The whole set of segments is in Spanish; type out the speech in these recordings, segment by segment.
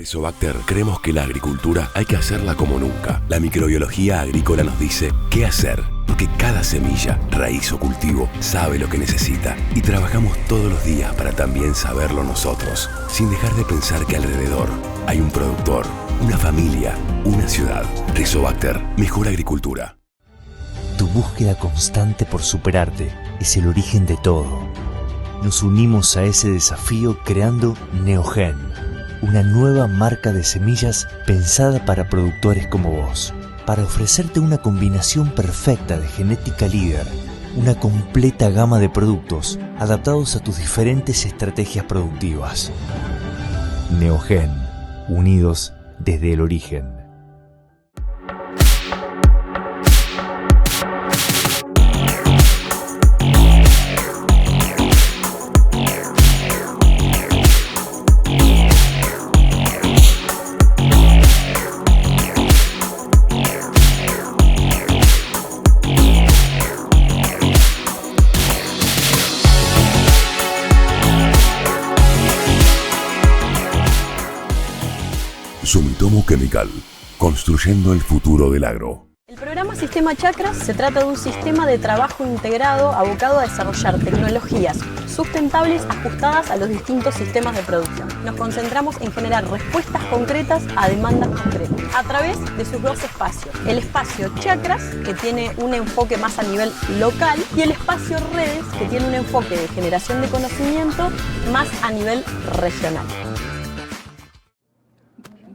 Rizobacter creemos que la agricultura hay que hacerla como nunca. La microbiología agrícola nos dice qué hacer, porque cada semilla, raíz o cultivo sabe lo que necesita y trabajamos todos los días para también saberlo nosotros, sin dejar de pensar que alrededor hay un productor, una familia, una ciudad. Rizobacter, mejor agricultura. Tu búsqueda constante por superarte es el origen de todo. Nos unimos a ese desafío creando Neogen, una nueva marca de semillas pensada para productores como vos, para ofrecerte una combinación perfecta de genética líder, una completa gama de productos adaptados a tus diferentes estrategias productivas. Neogen, unidos desde el origen. Sumitomo Chemical, construyendo el futuro del agro. El programa Sistema Chakras se trata de un sistema de trabajo integrado abocado a desarrollar tecnologías sustentables ajustadas a los distintos sistemas de producción. Nos concentramos en generar respuestas concretas a demandas concretas a través de sus dos espacios. El espacio Chakras, que tiene un enfoque más a nivel local, y el espacio Redes, que tiene un enfoque de generación de conocimiento más a nivel regional.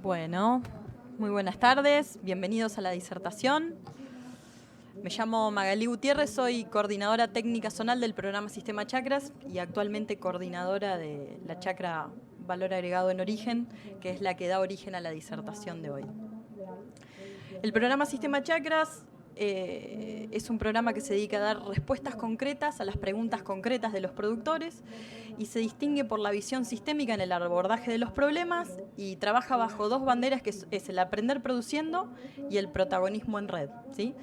Bueno, muy buenas tardes, bienvenidos a la disertación. Me llamo Magalí Gutiérrez, soy coordinadora técnica zonal del programa Sistema Chakras y actualmente coordinadora de la chacra Valor Agregado en Origen, que es la que da origen a la disertación de hoy. El programa Sistema Chakras es un programa que se dedica a dar respuestas concretas a las preguntas concretas de los productores y se distingue por la visión sistémica en el abordaje de los problemas y trabaja bajo dos banderas, que es el aprender produciendo y el protagonismo en red, ¿sí?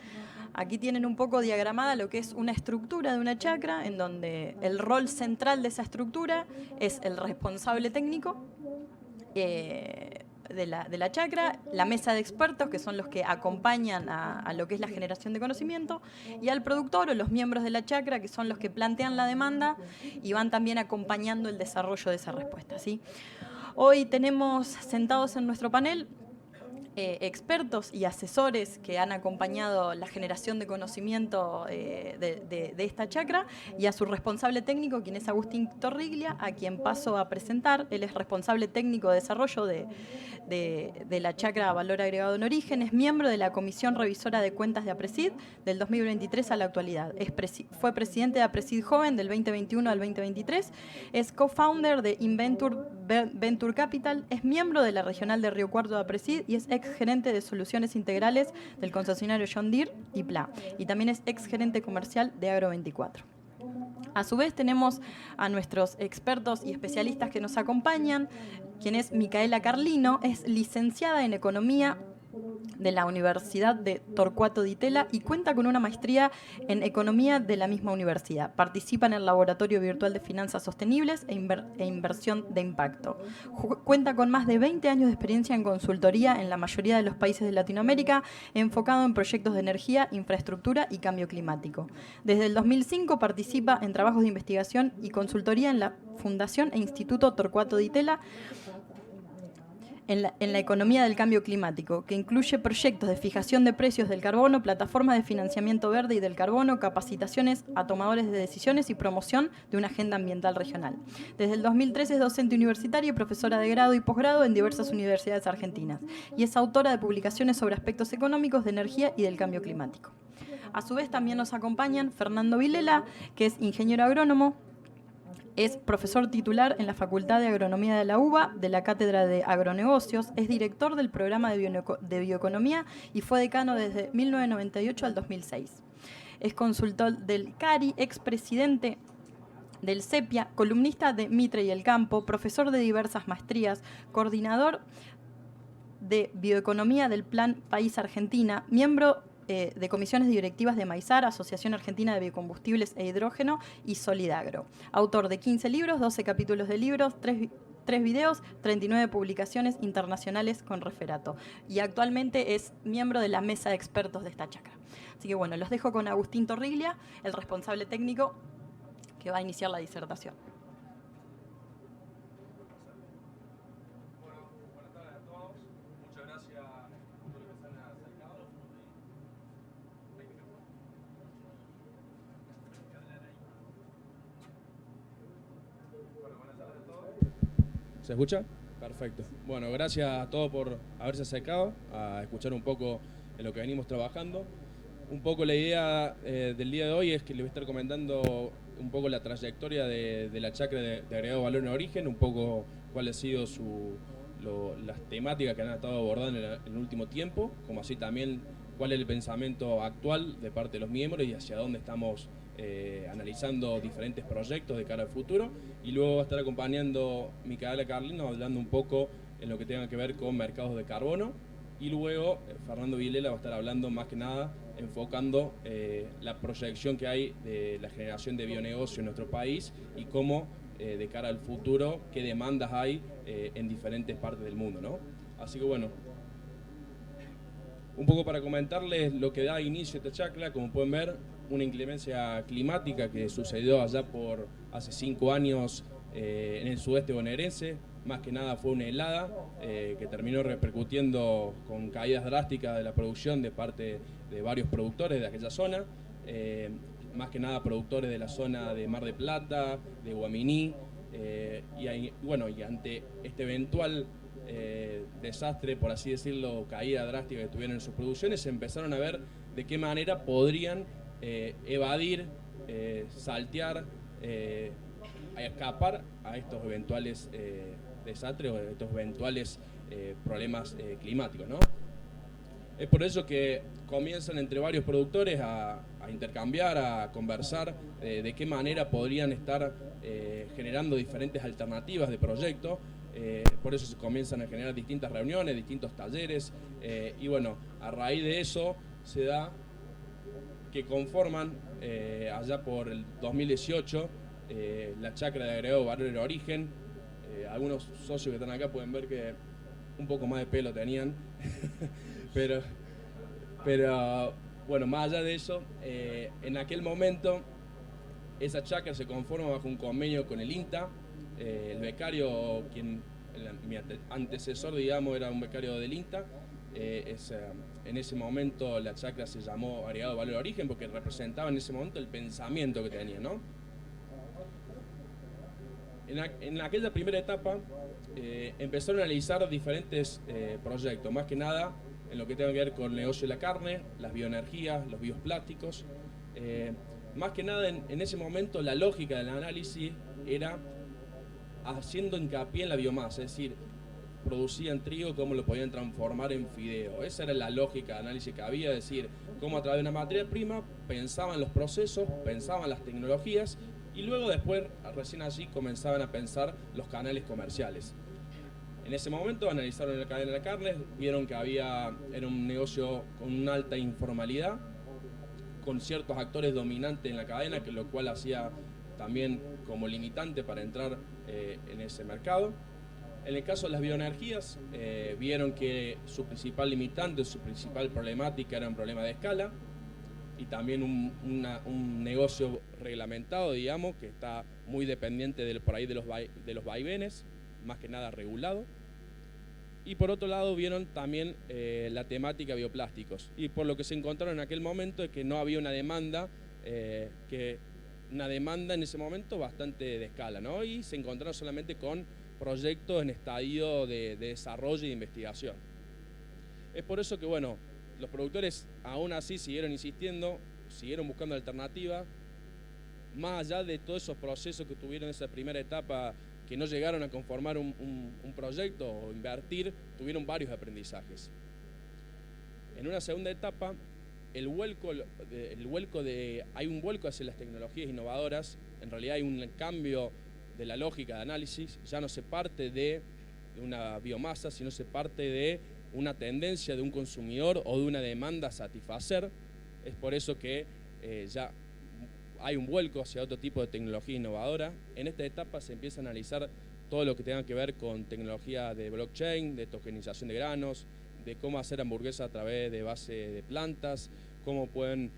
Aquí tienen un poco diagramada lo que es una estructura de una chacra, en donde el rol central de esa estructura es el responsable técnico de la chacra, la mesa de expertos, que son los que acompañan a lo que es la generación de conocimiento, y al productor o los miembros de la chacra, que son los que plantean la demanda y van también acompañando el desarrollo de esa respuesta, ¿sí? Hoy tenemos sentados en nuestro panel expertos y asesores que han acompañado la generación de conocimiento de esta chacra, y a su responsable técnico, quien es Agustín Torriglia, a quien paso a presentar. Él es responsable técnico de desarrollo de la chacra Valor Agregado en Origen, es miembro de la Comisión Revisora de Cuentas de APRESID del 2023 a la actualidad. Fue presidente de APRESID Joven del 2021 al 2023, es co-founder de Inventure Venture Capital, es miembro de la regional de Río Cuarto de APRESID y es ex-gerente de soluciones integrales del concesionario John Deere y PLA, y también es ex-gerente comercial de Agro24. A su vez tenemos a nuestros expertos y especialistas que nos acompañan, quien es Micaela Carlino, es licenciada en Economía de la Universidad de Torcuato Di Tella y cuenta con una maestría en Economía de la misma universidad. Participa en el Laboratorio Virtual de Finanzas Sostenibles e Inversión de Impacto. Cuenta con más de 20 años de experiencia en consultoría en la mayoría de los países de Latinoamérica, enfocado en proyectos de energía, infraestructura y cambio climático. Desde el 2005 participa en trabajos de investigación y consultoría en la Fundación e Instituto Torcuato Di Tella, en la economía del cambio climático, que incluye proyectos de fijación de precios del carbono, plataformas de financiamiento verde y del carbono, capacitaciones a tomadores de decisiones y promoción de una agenda ambiental regional. Desde el 2013 es docente universitaria y profesora de grado y posgrado en diversas universidades argentinas, y es autora de publicaciones sobre aspectos económicos de energía y del cambio climático. A su vez también nos acompañan Fernando Vilela, que es ingeniero agrónomo, es profesor titular en la Facultad de Agronomía de la UBA, de la Cátedra de Agronegocios, es director del programa de Bioeconomía y fue decano desde 1998 al 2006. Es consultor del CARI, expresidente del CEPIA, columnista de Mitre y El Campo, profesor de diversas maestrías, coordinador de Bioeconomía del Plan País Argentina, miembro de comisiones directivas de Maizar, Asociación Argentina de Biocombustibles e Hidrógeno, y Solidagro. Autor de 15 libros, 12 capítulos de libros, 3 videos, 39 publicaciones internacionales con referato. Y actualmente es miembro de la mesa de expertos de esta chacra. Así que bueno, los dejo con Agustín Torriglia, el responsable técnico que va a iniciar la disertación. Bueno, buenas tardes a todos. Muchas gracias a todos los que se han acercado. Bueno, buenas tardes a todos. ¿Se escucha? Perfecto. Bueno, gracias a todos por haberse acercado a escuchar un poco de lo que venimos trabajando. Un poco la idea del día de hoy es que les voy a estar comentando un poco la trayectoria de la chacra de agregado valor en origen, un poco cuál ha sido las temáticas que han estado abordando en el último tiempo, como así también cuál es el pensamiento actual de parte de los miembros y hacia dónde estamos analizando diferentes proyectos de cara al futuro. Y luego va a estar acompañando Micaela Carlino hablando un poco en lo que tenga que ver con mercados de carbono. Y luego Fernando Vilela va a estar hablando más que nada, enfocando la proyección que hay de la generación de bionegocio en nuestro país y cómo de cara al futuro, qué demandas hay en diferentes partes del mundo, ¿no? Así que bueno, un poco para comentarles lo que da inicio a esta chacra. Como pueden ver, una inclemencia climática que sucedió allá por hace 5 años en el sudeste bonaerense. Más que nada fue una helada que terminó repercutiendo con caídas drásticas de la producción de parte de varios productores de aquella zona, más que nada productores de la zona de Mar de Plata, de Guaminí, y ante este eventual desastre, por así decirlo, caída drástica que tuvieron en sus producciones, se empezaron a ver de qué manera podrían evadir, saltear, escapar a estos eventuales desastres o estos eventuales problemas climáticos, ¿no? Es por eso que comienzan entre varios productores a intercambiar, a conversar de qué manera podrían estar generando diferentes alternativas de proyectos. Por eso se comienzan a generar distintas reuniones, distintos talleres, y bueno, a raíz de eso se da que conforman allá por el 2018 la chacra de agregado valor en origen. Algunos socios que están acá pueden ver que un poco más de pelo tenían, pero bueno, más allá de eso, en aquel momento esa chacra se conforma bajo un convenio con el INTA. El becario, mi antecesor, digamos, era un becario del INTA. En ese momento la chacra se llamó agregado valor origen porque representaba en ese momento el pensamiento que tenía, ¿no? En aquella primera etapa empezaron a analizar diferentes proyectos, más que nada en lo que tenga que ver con el negocio de la carne, las bioenergías, los bioplásticos. Más que nada en ese momento la lógica del análisis era haciendo hincapié en la biomasa, es decir, producían trigo, cómo lo podían transformar en fideo. Esa era la lógica de análisis que había, es decir, cómo a través de una materia prima pensaban los procesos, pensaban las tecnologías y luego después, recién allí, comenzaban a pensar los canales comerciales. En ese momento analizaron la cadena de carnes, vieron que era un negocio con una alta informalidad, con ciertos actores dominantes en la cadena, que lo cual hacía también como limitante para entrar en ese mercado. En el caso de las bioenergías, vieron que su principal limitante, su principal problemática era un problema de escala y también un negocio reglamentado, digamos, que está muy dependiente por ahí de los vaivenes, más que nada regulado. Y por otro lado vieron también la temática bioplásticos, y por lo que se encontraron en aquel momento es que no había una demanda en ese momento bastante de escala, ¿no? Y se encontraron solamente con proyectos en estadio de desarrollo y de investigación. Es por eso que, bueno, los productores aún así siguieron insistiendo, siguieron buscando alternativas, más allá de todos esos procesos que tuvieron en esa primera etapa, que no llegaron a conformar un proyecto o invertir, tuvieron varios aprendizajes. En una segunda etapa, hay un vuelco hacia las tecnologías innovadoras. En realidad hay un cambio de la lógica de análisis, ya no se parte de una biomasa, sino se parte de una tendencia de un consumidor o de una demanda a satisfacer. Es por eso que ya hay un vuelco hacia otro tipo de tecnología innovadora. En esta etapa se empieza a analizar todo lo que tenga que ver con tecnología de blockchain, de tokenización de granos, de cómo hacer hamburguesas a través de base de plantas, cómo pueden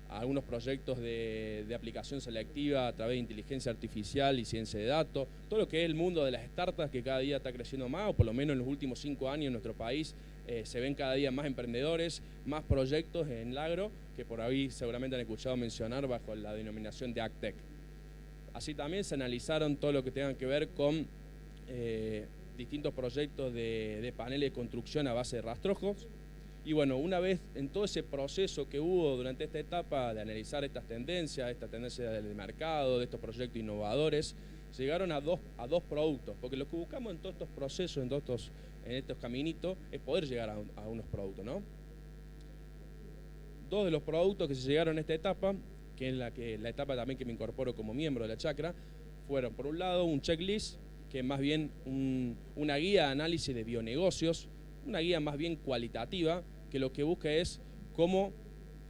algunos proyectos de aplicación selectiva a través de inteligencia artificial y ciencia de datos, todo lo que es el mundo de las startups que cada día está creciendo más, o por lo menos en los últimos 5 años en nuestro país se ven cada día más emprendedores, más proyectos en el agro, que por ahí seguramente han escuchado mencionar bajo la denominación de AgTech. Así también se analizaron todo lo que tenga que ver con distintos proyectos de paneles de construcción a base de rastrojos. Y bueno, una vez en todo ese proceso que hubo durante esta etapa de analizar estas tendencias del mercado, de estos proyectos innovadores, llegaron a dos productos, porque lo que buscamos en todos estos procesos, en estos caminitos, es poder llegar a unos productos, ¿no? 2 de los productos que se llegaron a esta etapa, que es la etapa también que me incorporo como miembro de la chacra, fueron por un lado un checklist, que es más bien una guía de análisis de bionegocios, una guía más bien cualitativa, que lo que busca es cómo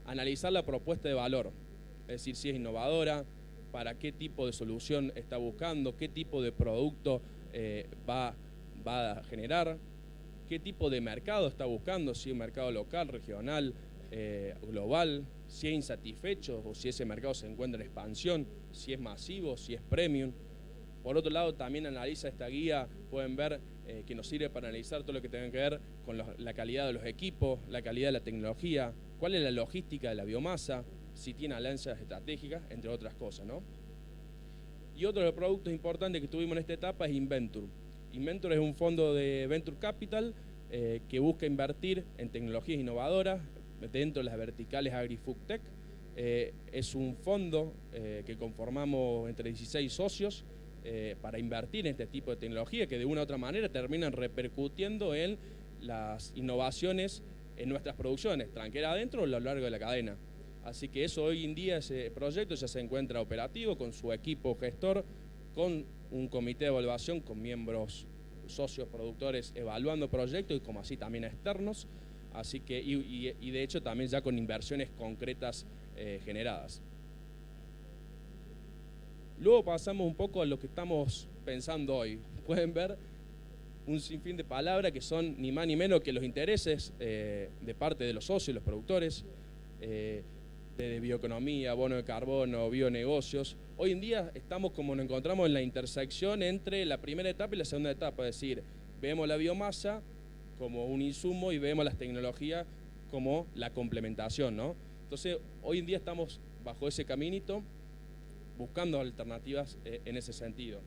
analizar la propuesta de valor, es decir, si es innovadora, para qué tipo de solución está buscando, qué tipo de producto va a generar, qué tipo de mercado está buscando, si es un mercado local, regional, global, si es insatisfecho o si ese mercado se encuentra en expansión, si es masivo, si es premium. Por otro lado, también analiza esta guía, pueden ver que nos sirve para analizar todo lo que tenga que ver con la calidad de los equipos, la calidad de la tecnología, cuál es la logística de la biomasa, si tiene alianzas estratégicas, entre otras cosas, ¿no? Y otro de los productos importantes que tuvimos en esta etapa es Inventure. Inventure es un fondo de Venture Capital que busca invertir en tecnologías innovadoras dentro de las verticales Agri-Food-Tech. Es un fondo que conformamos entre 16 socios, para invertir en este tipo de tecnología que de una u otra manera terminan repercutiendo en las innovaciones en nuestras producciones, tranquera adentro o a lo largo de la cadena. Así que eso hoy en día, ese proyecto ya se encuentra operativo con su equipo gestor, con un comité de evaluación, con miembros, socios, productores evaluando proyectos y como así también externos, así que, y de hecho también ya con inversiones concretas generadas. Luego pasamos un poco a lo que estamos pensando hoy. Pueden ver un sinfín de palabras que son ni más ni menos que los intereses de parte de los socios, los productores, de bioeconomía, bono de carbono, bionegocios. Hoy en día estamos como nos encontramos en la intersección entre la primera etapa y la segunda etapa, es decir, vemos la biomasa como un insumo y vemos las tecnologías como la complementación, ¿no? Entonces, hoy en día estamos bajo ese caminito, buscando alternativas en ese sentido.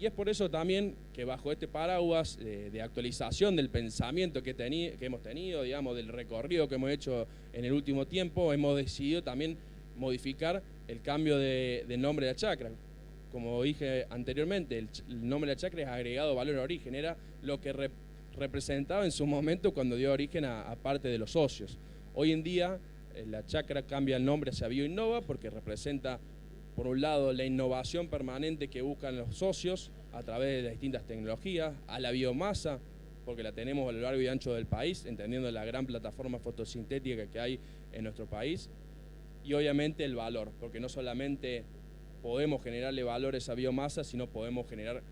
Y es por eso también que bajo este paraguas de actualización del pensamiento que hemos tenido, digamos, del recorrido que hemos hecho en el último tiempo, hemos decidido también modificar el cambio de nombre de la chacra. Como dije anteriormente, el nombre de la chacra es agregado valor a origen, era lo que representaba en su momento cuando dio origen a parte de los socios. Hoy en día la chacra cambia el nombre hacia BioInnova porque representa, por un lado, la innovación permanente que buscan los socios a través de distintas tecnologías, a la biomasa, porque la tenemos a lo largo y ancho del país, entendiendo la gran plataforma fotosintética que hay en nuestro país, y obviamente el valor, porque no solamente podemos generarle valor a esa biomasa, sino podemos generar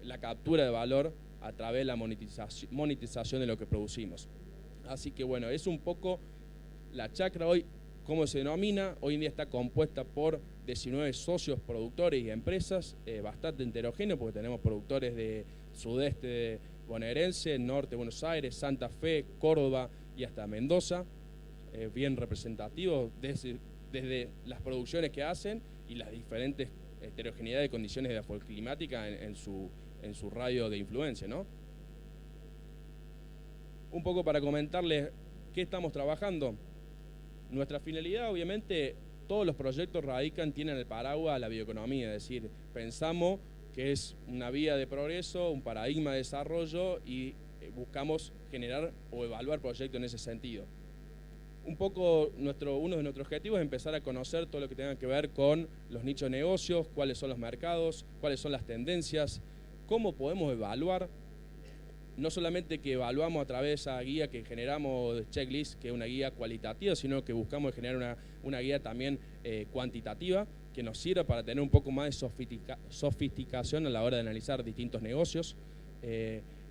la captura de valor a través de la monetización de lo que producimos. Así que bueno, es un poco la chacra hoy, ¿cómo se denomina? Hoy en día está compuesta por 19 socios productores y empresas, bastante heterogéneo porque tenemos productores de sudeste bonaerense, norte de Buenos Aires, Santa Fe, Córdoba y hasta Mendoza, bien representativos desde las producciones que hacen y las diferentes heterogeneidad de condiciones de climática en su radio de influencia, ¿no? Un poco para comentarles qué estamos trabajando. Nuestra finalidad, obviamente, todos los proyectos tienen el paraguas la bioeconomía, es decir, pensamos que es una vía de progreso, un paradigma de desarrollo y buscamos generar o evaluar proyectos en ese sentido. Un poco uno de nuestros objetivos es empezar a conocer todo lo que tenga que ver con los nichos de negocios, cuáles son los mercados, cuáles son las tendencias, cómo podemos evaluar. No solamente que evaluamos a través de esa guía que generamos de checklist, que es una guía cualitativa, sino que buscamos generar una guía también cuantitativa, que nos sirva para tener un poco más de sofisticación a la hora de analizar distintos negocios,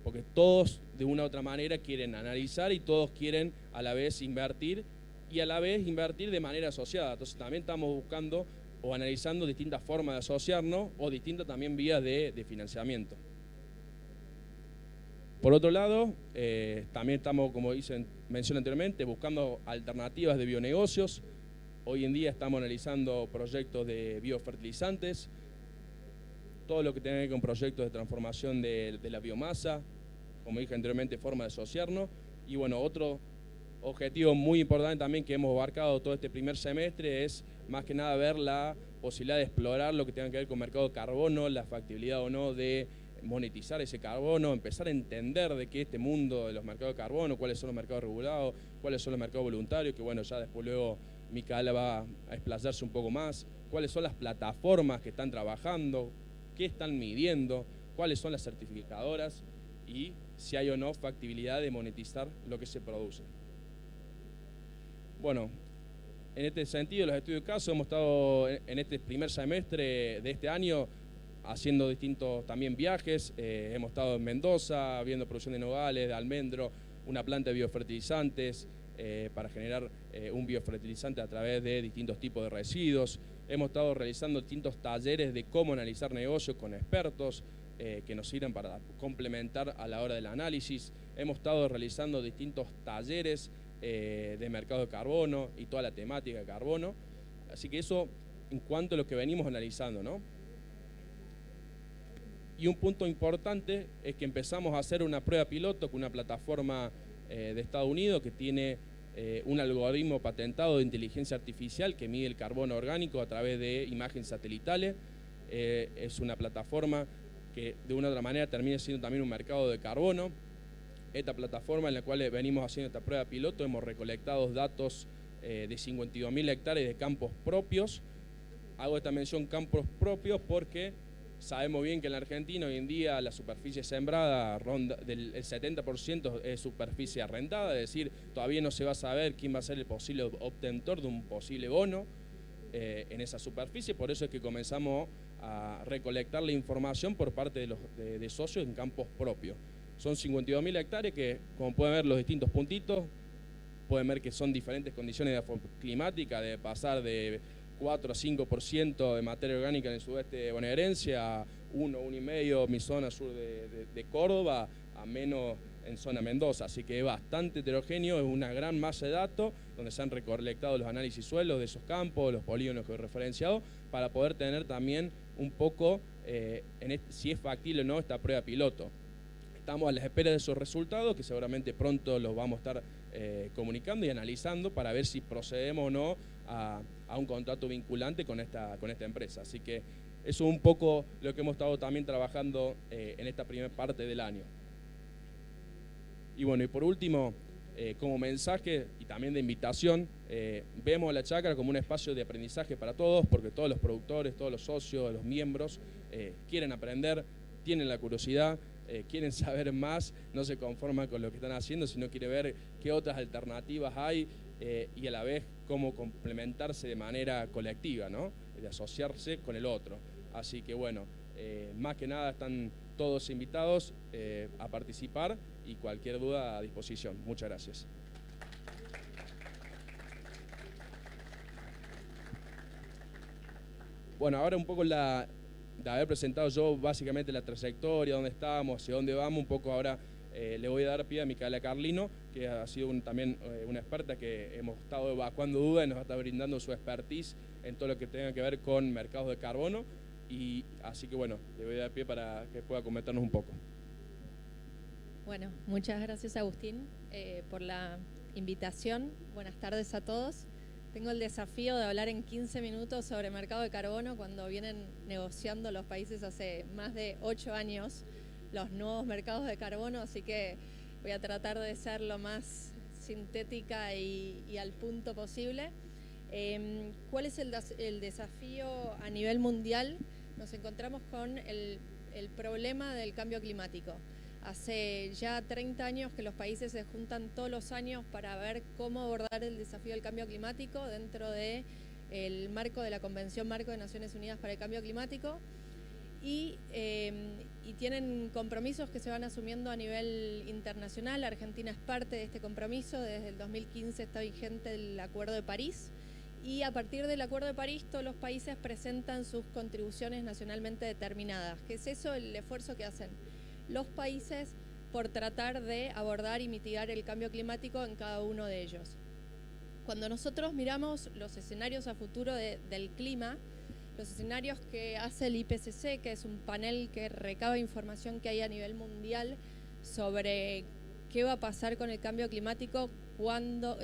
porque todos de una u otra manera quieren analizar y todos quieren a la vez invertir y a la vez invertir de manera asociada. Entonces también estamos buscando o analizando distintas formas de asociarnos o distintas también vías de financiamiento. Por otro lado, también estamos, como mencioné anteriormente, buscando alternativas de bionegocios. Hoy en día estamos analizando proyectos de biofertilizantes, todo lo que tiene que ver con proyectos de transformación de la biomasa, como dije anteriormente, forma de asociarnos. Y bueno, otro objetivo muy importante también que hemos abarcado todo este primer semestre es más que nada ver la posibilidad de explorar lo que tenga que ver con mercado de carbono, la factibilidad o no de monetizar ese carbono, empezar a entender de qué este mundo de los mercados de carbono, cuáles son los mercados regulados, cuáles son los mercados voluntarios, que bueno, ya después luego Micaela va a explayarse un poco más, cuáles son las plataformas que están trabajando, qué están midiendo, cuáles son las certificadoras y si hay o no factibilidad de monetizar lo que se produce. Bueno, en este sentido, los estudios de caso, hemos estado en este primer semestre de este año haciendo distintos también viajes. Hemos estado en Mendoza, viendo producción de nogales, de almendro, una planta de biofertilizantes para generar un biofertilizante a través de distintos tipos de residuos. Hemos estado realizando distintos talleres de cómo analizar negocios con expertos que nos sirven para complementar a la hora del análisis. Hemos estado realizando distintos talleres de mercado de carbono y toda la temática de carbono. Así que eso en cuanto a lo que venimos analizando, ¿no? Y un punto importante es que empezamos a hacer una prueba piloto con una plataforma de Estados Unidos que tiene un algoritmo patentado de inteligencia artificial que mide el carbono orgánico a través de imágenes satelitales. Es una plataforma que de una u otra manera termina siendo también un mercado de carbono. Esta plataforma en la cual venimos haciendo esta prueba piloto, hemos recolectado datos de 52.000 hectáreas de campos propios. Hago esta mención campos propios porque sabemos bien que en la Argentina hoy en día la superficie sembrada ronda del 70% es superficie arrendada, es decir, todavía no se va a saber quién va a ser el posible obtentor de un posible bono en esa superficie, por eso es que comenzamos a recolectar la información por parte de socios en campos propios. Son 52.000 hectáreas que, como pueden ver los distintos puntitos, pueden ver que son diferentes condiciones climáticas, de pasar de 4 a 5% de materia orgánica en el sudeste bonaerense a 1,5% en mi zona sur de Córdoba, a menos en zona Mendoza. Así que es bastante heterogéneo, es una gran masa de datos donde se han recolectado los análisis suelos de esos campos, los polígonos que he referenciado, para poder tener también un poco si es factible o no esta prueba piloto. Estamos a la espera de esos resultados, que seguramente pronto los vamos a estar comunicando y analizando para ver si procedemos o no a un contrato vinculante con esta empresa. Así que eso es un poco lo que hemos estado también trabajando en esta primera parte del año. Y bueno, y por último, como mensaje y también de invitación, vemos la chacra como un espacio de aprendizaje para todos, porque todos los productores, todos los socios, los miembros quieren aprender, tienen la curiosidad, quieren saber más, no se conforman con lo que están haciendo, sino quieren ver qué otras alternativas hay y a la vez cómo complementarse de manera colectiva, ¿no? De asociarse con el otro. Así que bueno, más que nada están todos invitados a participar y cualquier duda a disposición. Muchas gracias. Bueno, ahora un poco de haber presentado yo básicamente la trayectoria, dónde estamos, hacia dónde vamos, un poco ahora le voy a dar pie a Micaela Carlino, que ha sido también una experta que hemos estado evacuando dudas y nos va a estar brindando su expertise en todo lo que tenga que ver con mercados de carbono. Y así que bueno, le voy a dar pie para que pueda comentarnos un poco. Bueno, muchas gracias Agustín por la invitación. Buenas tardes a todos. Tengo el desafío de hablar en 15 minutos sobre mercado de carbono cuando vienen negociando los países hace más de 8 años los nuevos mercados de carbono, así que voy a tratar de ser lo más sintética y al punto posible. ¿Cuál es el desafío a nivel mundial? Nos encontramos con el problema del cambio climático. Hace ya 30 años que los países se juntan todos los años para ver cómo abordar el desafío del cambio climático dentro de el marco de la Convención Marco de Naciones Unidas para el Cambio Climático, y tienen compromisos que se van asumiendo a nivel internacional. Argentina es parte de este compromiso. Desde el 2015 está vigente el Acuerdo de París, y a partir del Acuerdo de París todos los países presentan sus contribuciones nacionalmente determinadas. ¿Qué es eso? El esfuerzo que hacen los países por tratar de abordar y mitigar el cambio climático en cada uno de ellos. Cuando nosotros miramos los escenarios a futuro del clima, los escenarios que hace el IPCC, que es un panel que recaba información que hay a nivel mundial sobre qué va a pasar con el cambio climático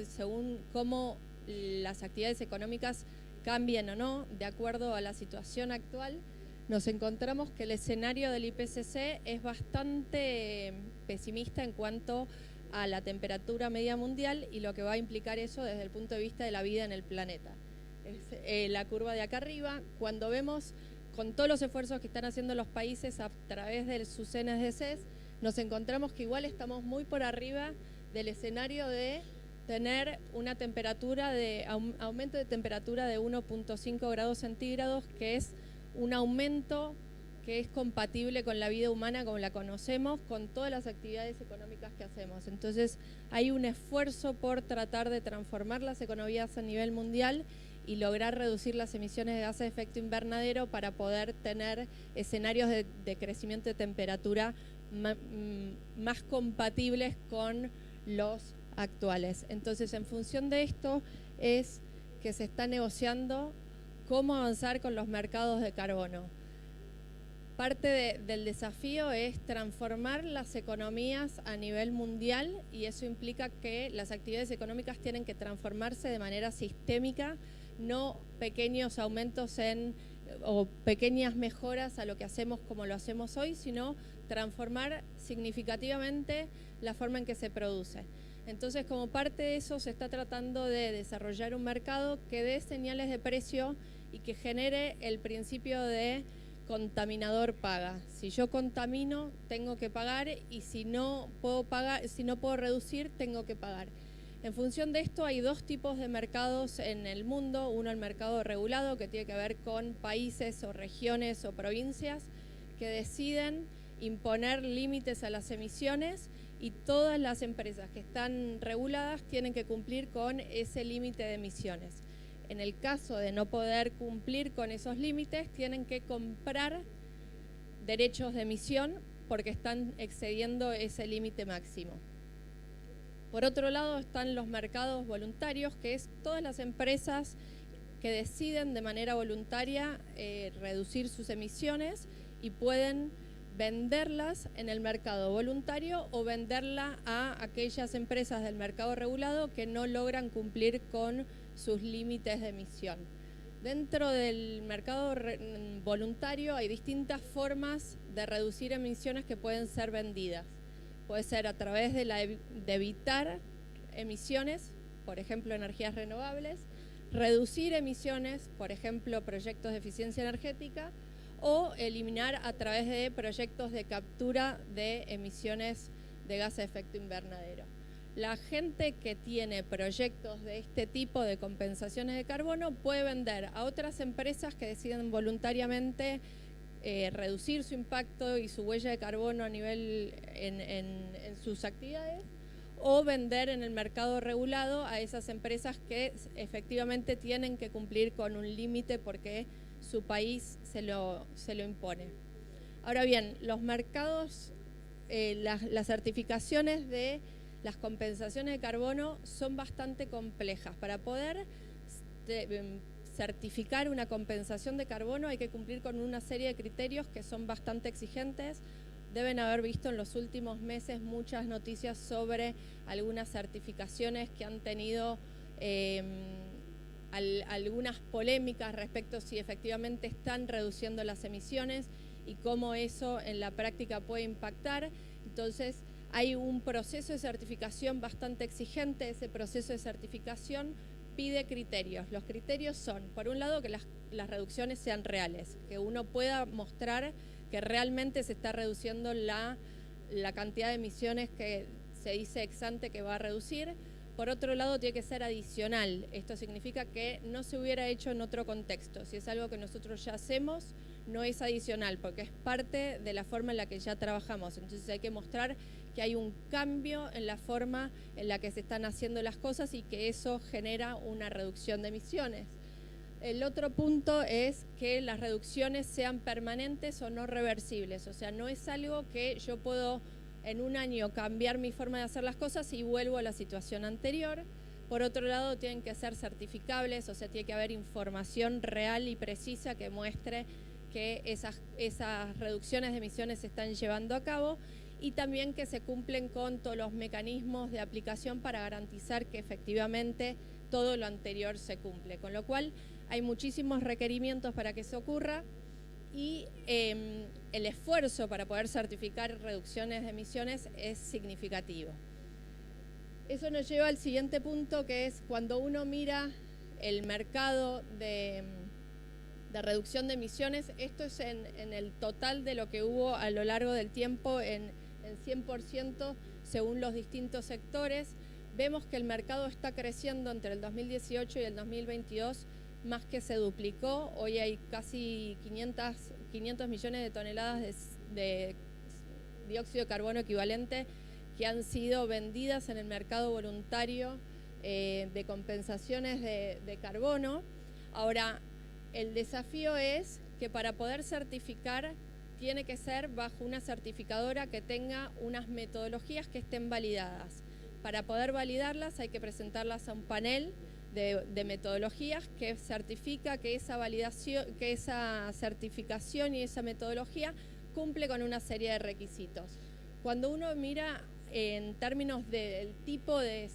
según cómo las actividades económicas cambien o no, de acuerdo a la situación actual, nos encontramos que el escenario del IPCC es bastante pesimista en cuanto a la temperatura media mundial y lo que va a implicar eso desde el punto de vista de la vida en el planeta. Es, la curva de acá arriba, cuando vemos con todos los esfuerzos que están haciendo los países a través de sus NDCs, nos encontramos que igual estamos muy por arriba del escenario de tener una temperatura aumento de temperatura de 1.5 grados centígrados, que es un aumento que es compatible con la vida humana como la conocemos, con todas las actividades económicas que hacemos. Entonces hay un esfuerzo por tratar de transformar las economías a nivel mundial y lograr reducir las emisiones de gases de efecto invernadero para poder tener escenarios de crecimiento de temperatura más compatibles con los actuales. Entonces, en función de esto es que se está negociando cómo avanzar con los mercados de carbono. Parte del desafío es transformar las economías a nivel mundial, y eso implica que las actividades económicas tienen que transformarse de manera sistémica, no pequeños aumentos o pequeñas mejoras a lo que hacemos como lo hacemos hoy, sino transformar significativamente la forma en que se produce. Entonces, como parte de eso, se está tratando de desarrollar un mercado que dé señales de precio y que genere el principio de contaminador paga. Si yo contamino, tengo que pagar, y si no puedo reducir, tengo que pagar. En función de esto, hay dos tipos de mercados en el mundo. Uno, el mercado regulado, que tiene que ver con países o regiones o provincias que deciden imponer límites a las emisiones, y todas las empresas que están reguladas tienen que cumplir con ese límite de emisiones. En el caso de no poder cumplir con esos límites, tienen que comprar derechos de emisión porque están excediendo ese límite máximo. Por otro lado están los mercados voluntarios, que es todas las empresas que deciden de manera voluntaria reducir sus emisiones y pueden venderlas en el mercado voluntario o venderla a aquellas empresas del mercado regulado que no logran cumplir con sus límites de emisión. Dentro del mercado voluntario hay distintas formas de reducir emisiones que pueden ser vendidas. Puede ser a través de evitar emisiones, por ejemplo, energías renovables, reducir emisiones, por ejemplo, proyectos de eficiencia energética, o eliminar a través de proyectos de captura de emisiones de gases de efecto invernadero. La gente que tiene proyectos de este tipo de compensaciones de carbono puede vender a otras empresas que deciden voluntariamente reducir su impacto y su huella de carbono a nivel en sus actividades, o vender en el mercado regulado a esas empresas que efectivamente tienen que cumplir con un límite porque su país se lo impone. Ahora bien, los mercados, las certificaciones de las compensaciones de carbono son bastante complejas. Para poder certificar una compensación de carbono hay que cumplir con una serie de criterios que son bastante exigentes. Deben haber visto en los últimos meses muchas noticias sobre algunas certificaciones que han tenido algunas polémicas respecto a si efectivamente están reduciendo las emisiones y cómo eso en la práctica puede impactar. Entonces hay un proceso de certificación bastante exigente. Ese proceso de certificación pide criterios. Los criterios son, por un lado, que las reducciones sean reales, que uno pueda mostrar que realmente se está reduciendo la cantidad de emisiones que se dice ex ante que va a reducir. Por otro lado, tiene que ser adicional. Esto significa que no se hubiera hecho en otro contexto. Si es algo que nosotros ya hacemos, no es adicional, porque es parte de la forma en la que ya trabajamos. Entonces hay que mostrar que hay un cambio en la forma en la que se están haciendo las cosas y que eso genera una reducción de emisiones. El otro punto es que las reducciones sean permanentes o no reversibles. O sea, no es algo que yo puedo en un año cambiar mi forma de hacer las cosas y vuelvo a la situación anterior. Por otro lado, tienen que ser certificables, o sea, tiene que haber información real y precisa que muestre que esas reducciones de emisiones se están llevando a cabo y también que se cumplen con todos los mecanismos de aplicación para garantizar que efectivamente todo lo anterior se cumple. Con lo cual, hay muchísimos requerimientos para que eso ocurra y el esfuerzo para poder certificar reducciones de emisiones es significativo. Eso nos lleva al siguiente punto, que es cuando uno mira el mercado de reducción de emisiones, esto es en el total de lo que hubo a lo largo del tiempo en 100% según los distintos sectores. Vemos que el mercado está creciendo entre el 2018 y el 2022, más que se duplicó. Hoy hay casi 500 millones de toneladas de dióxido de carbono equivalente que han sido vendidas en el mercado voluntario de compensaciones de carbono. Ahora, el desafío es que para poder certificar tiene que ser bajo una certificadora que tenga unas metodologías que estén validadas. Para poder validarlas hay que presentarlas a un panel de metodologías que certifica que esa validación, que esa certificación y esa metodología cumple con una serie de requisitos. Cuando uno mira en términos del tipo de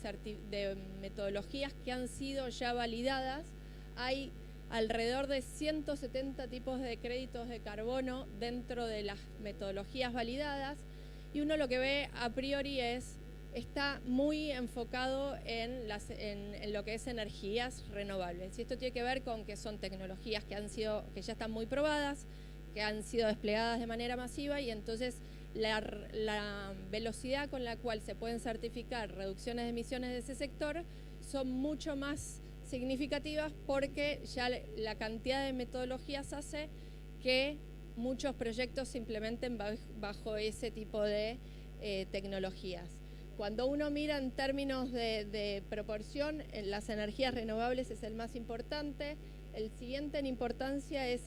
metodologías que han sido ya validadas, hay alrededor de 170 tipos de créditos de carbono dentro de las metodologías validadas y uno lo que ve a priori está muy enfocado en lo que es energías renovables. Y esto tiene que ver con que son tecnologías que ya están muy probadas, que han sido desplegadas de manera masiva y entonces la velocidad con la cual se pueden certificar reducciones de emisiones de ese sector son mucho más significativas porque ya la cantidad de metodologías hace que muchos proyectos se implementen bajo ese tipo de tecnologías. Cuando uno mira en términos de proporción, las energías renovables es el más importante. El siguiente en importancia es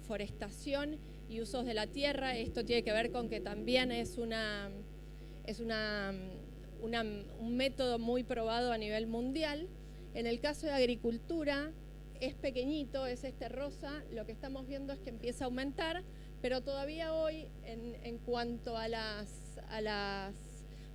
forestación y usos de la tierra. Esto tiene que ver con que también es un método muy probado a nivel mundial. En el caso de agricultura es pequeñito, es este rosa. Lo que estamos viendo es que empieza a aumentar, pero todavía hoy en cuanto a las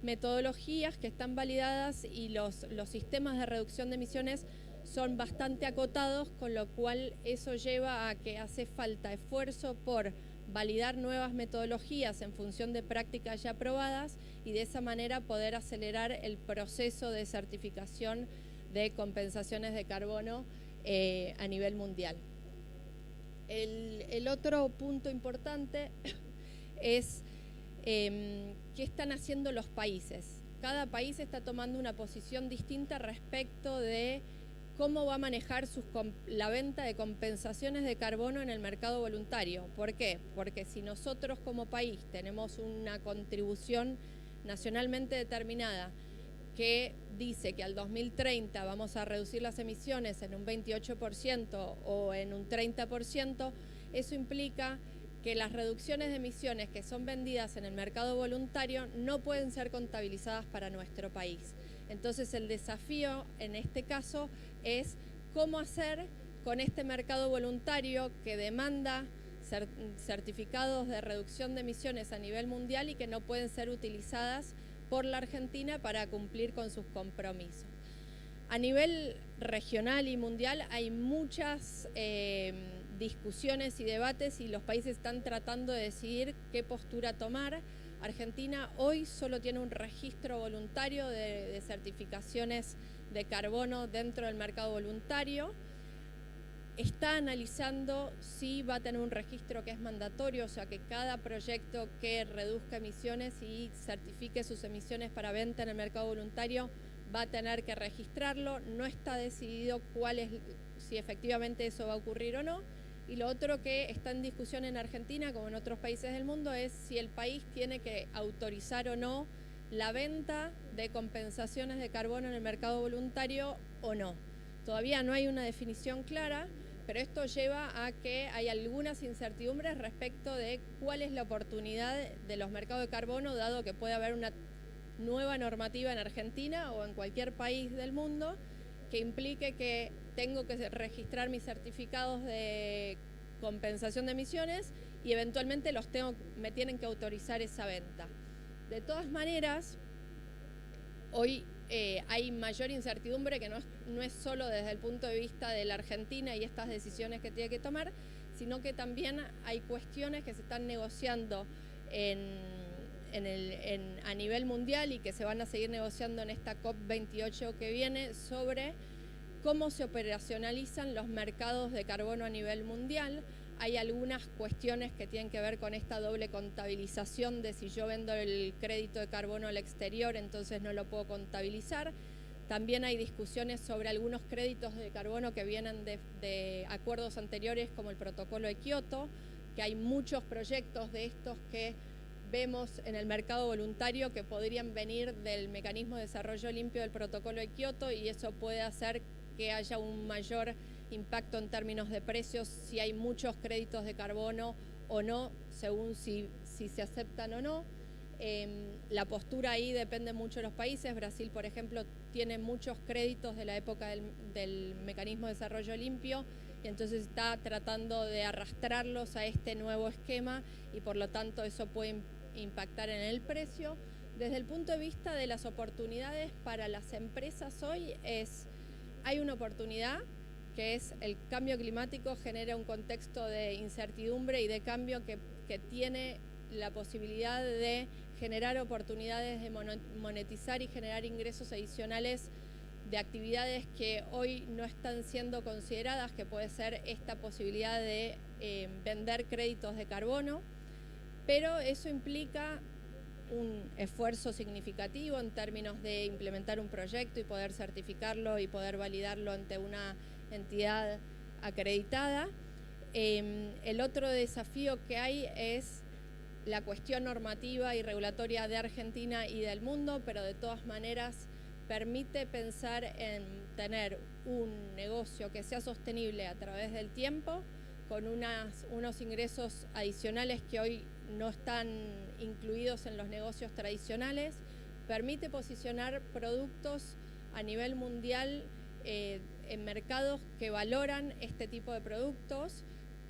metodologías que están validadas y los sistemas de reducción de emisiones son bastante acotados, con lo cual eso lleva a que hace falta esfuerzo por validar nuevas metodologías en función de prácticas ya probadas y de esa manera poder acelerar el proceso de certificación de compensaciones de carbono a nivel mundial. El otro punto importante es qué están haciendo los países. Cada país está tomando una posición distinta respecto de cómo va a manejar la venta de compensaciones de carbono en el mercado voluntario. ¿Por qué? Porque si nosotros como país tenemos una contribución nacionalmente determinada que dice que al 2030 vamos a reducir las emisiones en un 28% o en un 30%, eso implica que las reducciones de emisiones que son vendidas en el mercado voluntario no pueden ser contabilizadas para nuestro país. Entonces el desafío en este caso es cómo hacer con este mercado voluntario que demanda certificados de reducción de emisiones a nivel mundial y que no pueden ser utilizadas por la Argentina para cumplir con sus compromisos. A nivel regional y mundial hay muchas discusiones y debates y los países están tratando de decidir qué postura tomar. Argentina hoy solo tiene un registro voluntario de certificaciones de carbono dentro del mercado voluntario. Está analizando si va a tener un registro que es mandatorio, o sea que cada proyecto que reduzca emisiones y certifique sus emisiones para venta en el mercado voluntario va a tener que registrarlo, no está decidido si efectivamente eso va a ocurrir o no. Y lo otro que está en discusión en Argentina, como en otros países del mundo, es si el país tiene que autorizar o no la venta de compensaciones de carbono en el mercado voluntario o no. Todavía no hay una definición clara, pero esto lleva a que hay algunas incertidumbres respecto de cuál es la oportunidad de los mercados de carbono, dado que puede haber una nueva normativa en Argentina o en cualquier país del mundo que implique que tengo que registrar mis certificados de compensación de emisiones y eventualmente me tienen que autorizar esa venta. De todas maneras, hoy hay mayor incertidumbre que no es solo desde el punto de vista de la Argentina y estas decisiones que tiene que tomar, sino que también hay cuestiones que se están negociando a nivel mundial y que se van a seguir negociando en esta COP28 que viene sobre cómo se operacionalizan los mercados de carbono a nivel mundial. Hay algunas cuestiones que tienen que ver con esta doble contabilización de si yo vendo el crédito de carbono al exterior, entonces no lo puedo contabilizar. También hay discusiones sobre algunos créditos de carbono que vienen de acuerdos anteriores como el protocolo de Kioto, que hay muchos proyectos de estos que vemos en el mercado voluntario que podrían venir del mecanismo de desarrollo limpio del protocolo de Kioto, y eso puede hacer que haya un mayor impacto en términos de precios si hay muchos créditos de carbono o no, según si se aceptan o no. La postura ahí depende mucho de los países. Brasil, por ejemplo, tiene muchos créditos de la época del mecanismo de desarrollo limpio y entonces está tratando de arrastrarlos a este nuevo esquema y por lo tanto eso puede impactar en el precio. Desde el punto de vista de las oportunidades para las empresas hoy hay una oportunidad que es el cambio climático genera un contexto de incertidumbre y de cambio que tiene la posibilidad de generar oportunidades de monetizar y generar ingresos adicionales de actividades que hoy no están siendo consideradas, que puede ser esta posibilidad de vender créditos de carbono, pero eso implica un esfuerzo significativo en términos de implementar un proyecto y poder certificarlo y poder validarlo ante una entidad acreditada. El otro desafío que hay es la cuestión normativa y regulatoria de Argentina y del mundo, pero de todas maneras permite pensar en tener un negocio que sea sostenible a través del tiempo, con unos ingresos adicionales que hoy no están incluidos en los negocios tradicionales, permite posicionar productos a nivel mundial en mercados que valoran este tipo de productos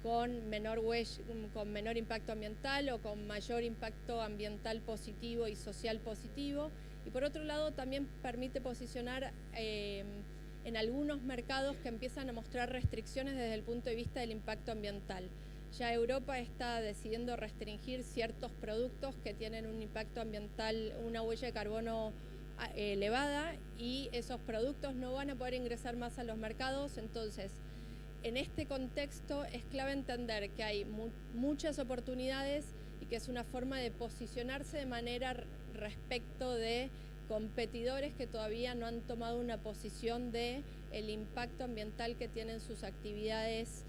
con menor impacto ambiental o con mayor impacto ambiental positivo y social positivo. Y por otro lado también permite posicionar en algunos mercados que empiezan a mostrar restricciones desde el punto de vista del impacto ambiental. Ya Europa está decidiendo restringir ciertos productos que tienen un impacto ambiental, una huella de carbono elevada, y esos productos no van a poder ingresar más a los mercados. Entonces, en este contexto es clave entender que hay muchas oportunidades y que es una forma de posicionarse de manera respecto de competidores que todavía no han tomado una posición de el impacto ambiental que tienen sus actividades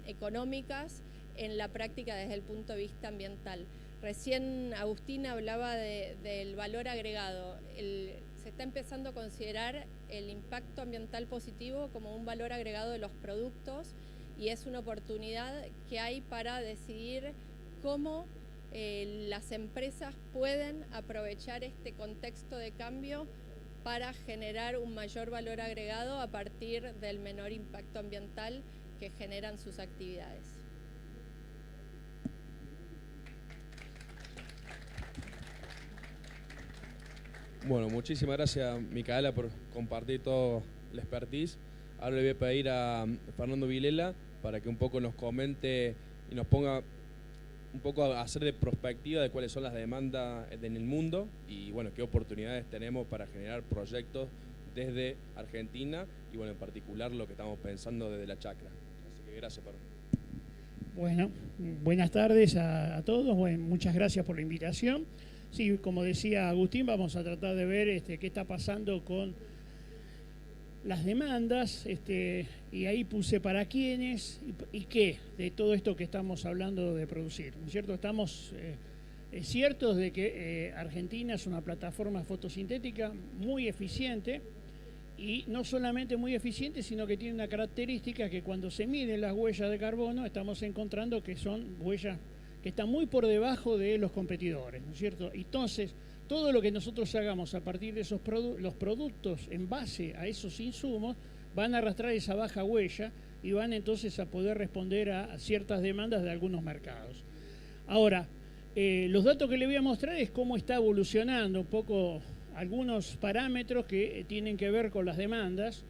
económicas en la práctica desde el punto de vista ambiental. Recién Agustín hablaba del valor agregado. Se está empezando a considerar el impacto ambiental positivo como un valor agregado de los productos y es una oportunidad que hay para decidir cómo las empresas pueden aprovechar este contexto de cambio para generar un mayor valor agregado a partir del menor impacto ambiental que generan sus actividades. Bueno, muchísimas gracias, Micaela, por compartir todo la expertise. Ahora le voy a pedir a Fernando Vilela para que un poco nos comente y nos ponga un poco a hacer de perspectiva de cuáles son las demandas en el mundo y bueno, qué oportunidades tenemos para generar proyectos desde Argentina y bueno, en particular lo que estamos pensando desde la chacra. Así que gracias, Fernando. Bueno, buenas tardes a todos. Bueno, muchas gracias por la invitación. Sí, como decía Agustín, vamos a tratar de ver qué está pasando con las demandas, y ahí puse para quiénes y qué de todo esto que estamos hablando de producir, ¿no es cierto? Estamos ciertos de que Argentina es una plataforma fotosintética muy eficiente, y no solamente muy eficiente, sino que tiene una característica que cuando se miden las huellas de carbono estamos encontrando que son huellas que están muy por debajo de los competidores, ¿no es cierto? Entonces, todo lo que nosotros hagamos a partir de esos los productos en base a esos insumos van a arrastrar esa baja huella y van entonces a poder responder a ciertas demandas de algunos mercados. Ahora, los datos que le voy a mostrar es cómo está evolucionando un poco algunos parámetros que tienen que ver con las demandas,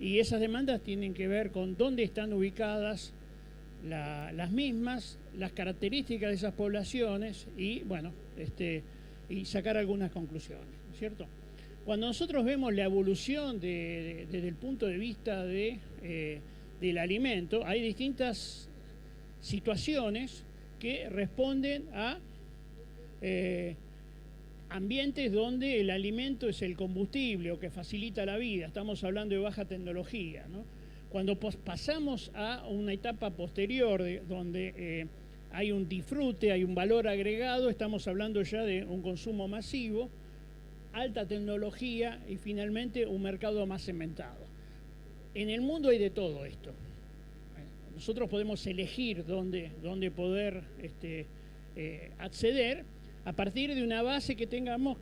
y esas demandas tienen que ver con dónde están ubicadas las mismas, las características de esas poblaciones y, bueno, y sacar algunas conclusiones, ¿no es cierto? Cuando nosotros vemos la evolución desde el punto de vista del alimento, hay distintas situaciones que responden a ambientes donde el alimento es el combustible o que facilita la vida. Estamos hablando de baja tecnología, ¿no? Cuando pasamos a una etapa posterior donde hay un disfrute, hay un valor agregado, estamos hablando ya de un consumo masivo, alta tecnología y finalmente un mercado más segmentado. En el mundo hay de todo esto. Nosotros podemos elegir dónde poder acceder a partir de una base que tenemos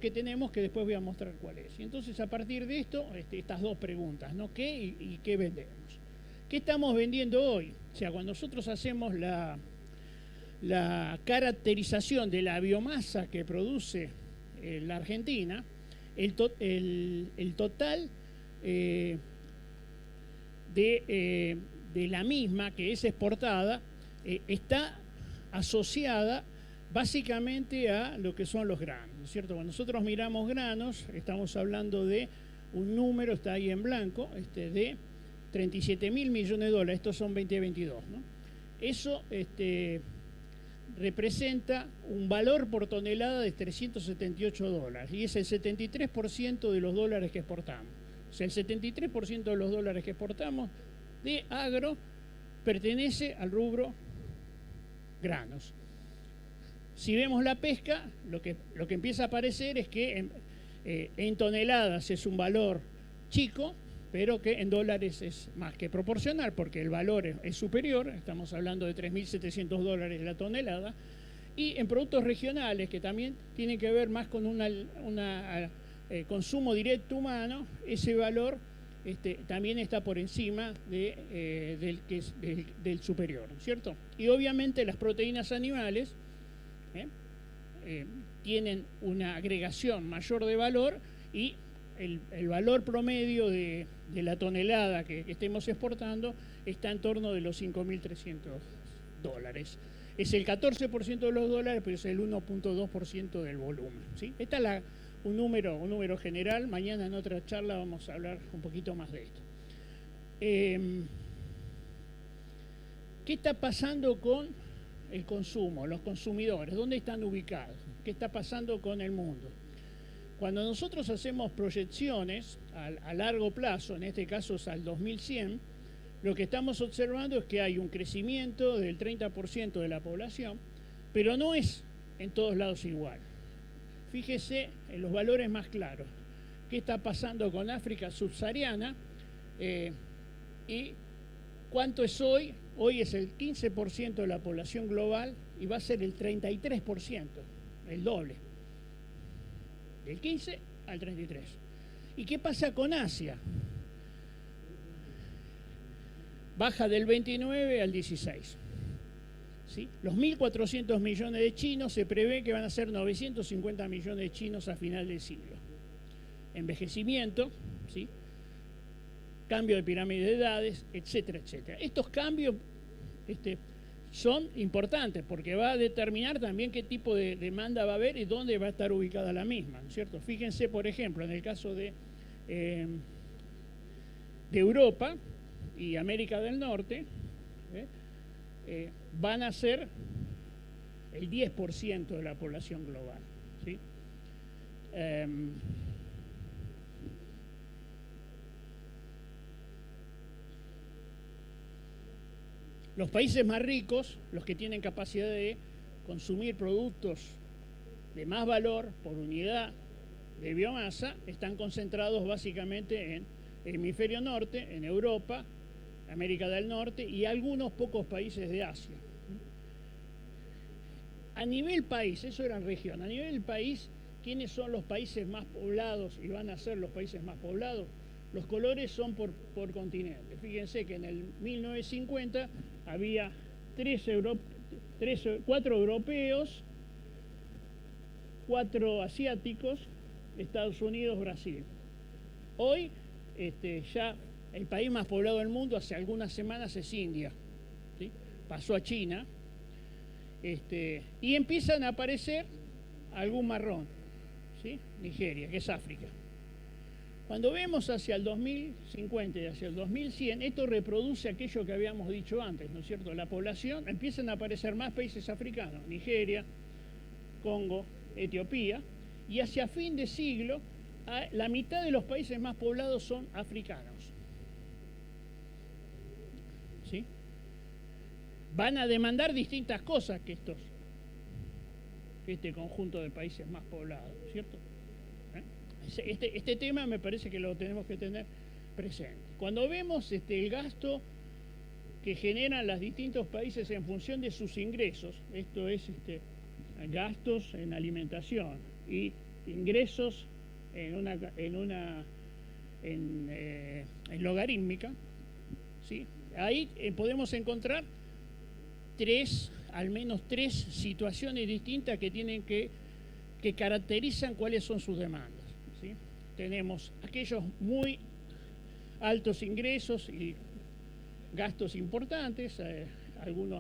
que después voy a mostrar cuál es. Y entonces, a partir de esto, estas dos preguntas, ¿no? ¿Qué y qué vendemos? ¿Qué estamos vendiendo hoy? O sea, cuando nosotros hacemos la caracterización de la biomasa que produce la Argentina, el total de la misma que es exportada está asociada básicamente a lo que son los granos, ¿no es cierto? Cuando nosotros miramos granos, estamos hablando de un número, está ahí en blanco, de 37.000 millones de dólares, estos son 2022, ¿no? Eso representa un valor por tonelada de 378 dólares, y es el 73% de los dólares que exportamos. O sea, el 73% de los dólares que exportamos de agro pertenece al rubro granos. Si vemos la pesca, lo que empieza a aparecer es que en toneladas es un valor chico, pero que en dólares es más que proporcional, porque el valor es superior, estamos hablando de 3.700 dólares la tonelada, y en productos regionales, que también tienen que ver más con un consumo directo humano, ese valor también está por encima del superior, ¿cierto? Y obviamente las proteínas animales tienen una agregación mayor de valor, y el valor promedio de la tonelada que estemos exportando está en torno de los 5.300 dólares. Es el 14% de los dólares, pero es el 1.2% del volumen, ¿sí? Esta es un número general. Mañana en otra charla vamos a hablar un poquito más de esto. ¿Qué está pasando con el consumo, los consumidores? ¿Dónde están ubicados? ¿Qué está pasando con el mundo? Cuando nosotros hacemos proyecciones a largo plazo, en este caso es al 2100, lo que estamos observando es que hay un crecimiento del 30% de la población, pero no es en todos lados igual. Fíjese en los valores más claros. ¿Qué está pasando con África subsahariana? ¿Y cuánto es hoy? Hoy es el 15% de la población global y va a ser el 33%, el doble. Del 15 al 33. ¿Y qué pasa con Asia? Baja del 29 al 16. ¿Sí? Los 1.400 millones de chinos se prevé que van a ser 950 millones de chinos a final del siglo. Envejecimiento, ¿sí? Cambio de pirámide de edades, etcétera, etcétera. Estos cambios son importantes porque va a determinar también qué tipo de demanda va a haber y dónde va a estar ubicada la misma, ¿no es cierto? Fíjense, por ejemplo, en el caso de Europa y América del Norte, van a ser el 10% de la población global, ¿sí? Los países más ricos, los que tienen capacidad de consumir productos de más valor por unidad de biomasa, están concentrados básicamente en el hemisferio norte, en Europa, América del Norte y algunos pocos países de Asia. A nivel país, eso era en región, a nivel país, ¿quiénes son los países más poblados y van a ser los países más poblados? Los colores son por continente. Fíjense que en el 1950 había 4 europeos, 4 asiáticos, Estados Unidos, Brasil. Hoy ya el país más poblado del mundo hace algunas semanas es India, ¿sí? Pasó a China, y empiezan a aparecer algún marrón, ¿sí? Nigeria, que es África. Cuando vemos hacia el 2050 y hacia el 2100, esto reproduce aquello que habíamos dicho antes, ¿no es cierto? La población, empiezan a aparecer más países africanos, Nigeria, Congo, Etiopía, y hacia fin de siglo, la mitad de los países más poblados son africanos. ¿Sí? Van a demandar distintas cosas que este conjunto de países más poblados, ¿cierto? Este tema me parece que lo tenemos que tener presente. Cuando vemos el gasto que generan los distintos países en función de sus ingresos, esto es gastos en alimentación y ingresos en logarítmica, ¿sí? Ahí podemos encontrar al menos tres situaciones distintas que caracterizan cuáles son sus demandas, ¿sí? Tenemos aquellos muy altos ingresos y gastos importantes,